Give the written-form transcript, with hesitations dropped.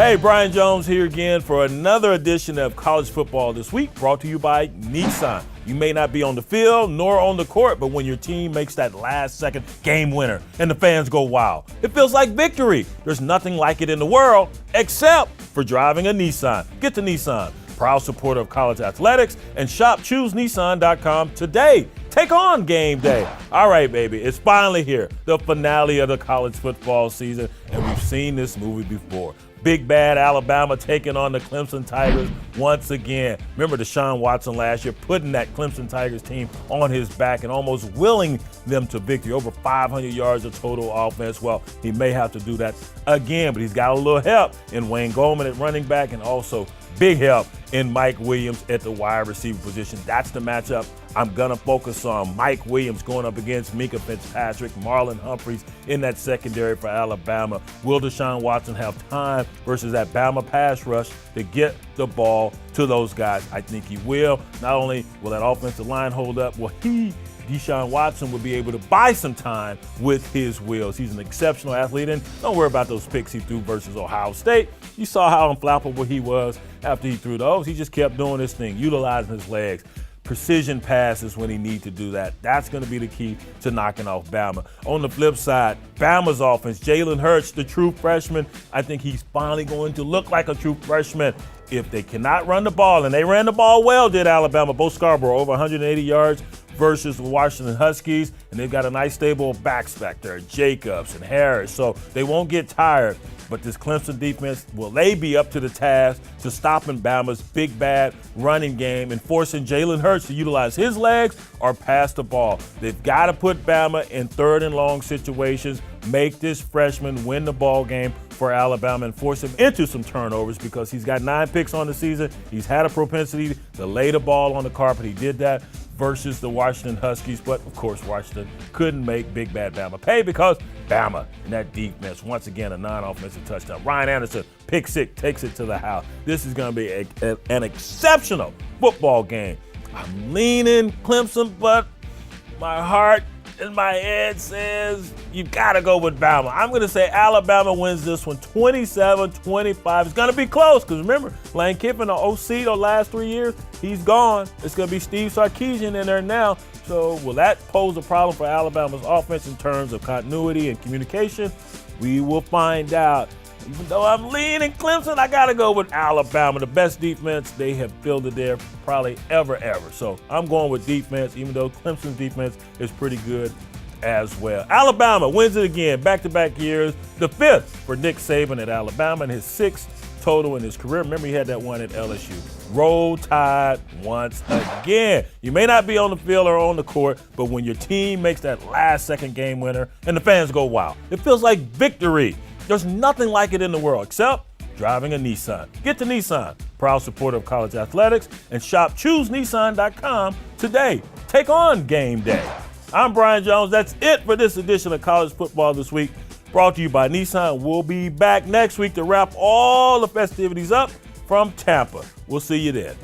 Hey, Brian Jones here again for another edition of College Football This Week, brought to you by Nissan. You may not be on the field nor on the court, but when your team makes that last-second game winner and the fans go wild, it feels like victory. There's nothing like it in the world except for driving a Nissan. Get to Nissan, proud supporter of college athletics, and shop ChooseNissan.com today. Take on game day. All right, baby, it's finally here, the finale of the college football season, and we've seen this movie before. Big bad Alabama taking on the Clemson Tigers once again. Remember Deshaun Watson last year putting that Clemson Tigers team on his back and almost willing them to victory. Over 500 yards of total offense. Well, he may have to do that again, but he's got a little help in Wayne Goldman at running back and also big help in Mike Williams at the wide receiver position. That's the matchup I'm going to focus on. Mike Williams going up against Minkah Fitzpatrick, Marlon Humphreys in that secondary for Alabama. Will Deshaun Watson have time versus that Bama pass rush to get the ball to those guys? I think he will. Not only will that offensive line hold up, Deshaun Watson will be able to buy some time with his wheels. He's an exceptional athlete, and don't worry about those picks he threw versus Ohio State. You saw how unflappable he was after he threw those. He just kept doing his thing, utilizing his legs. Precision passes when he needs to do that. That's going to be the key to knocking off Bama. On the flip side, Bama's offense, Jalen Hurts, the true freshman, I think he's finally going to look like a true freshman. If they cannot run the ball, and they ran the ball well, did Alabama, Bo Scarborough, over 180 yards versus the Washington Huskies, and they've got a nice stable of backs back there, Jacobs and Harris, so they won't get tired. But this Clemson defense, will they be up to the task to stopping Bama's big, bad running game and forcing Jalen Hurts to utilize his legs or pass the ball? They've got to put Bama in third and long situations, make this freshman win the ball game for Alabama and force him into some turnovers because he's got 9 picks on the season. He's had a propensity to lay the ball on the carpet. He did that versus the Washington Huskies, but of course Washington couldn't make big bad Bama pay because Bama in that defense, once again, a non-offensive touchdown. Ryan Anderson, pick six, takes it to the house. This is going to be an exceptional football game. I'm leaning Clemson, but my heart and my head says you got to go with Bama. I'm going to say Alabama wins this one 27-25. It's going to be close because remember, Lane Kiffin, the OC the last 3 years, he's gone. It's going to be Steve Sarkisian in there now. So will that pose a problem for Alabama's offense in terms of continuity and communication? We will find out. Even though I'm leaning Clemson, I got to go with Alabama. The best defense they have fielded there probably ever. So I'm going with defense, even though Clemson's defense is pretty good as well. Alabama wins it again, back-to-back years. The 5th for Nick Saban at Alabama and his 6th total in his career. Remember, he had that one at LSU. Roll Tide once again. You may not be on the field or on the court, but when your team makes that last-second game winner and the fans go wild, it feels like victory. There's nothing like it in the world except driving a Nissan. Get to Nissan, proud supporter of college athletics, and shop ChooseNissan.com today. Take on game day. I'm Brian Jones. That's it for this edition of College Football This Week, brought to you by Nissan. We'll be back next week to wrap all the festivities up from Tampa. We'll see you then.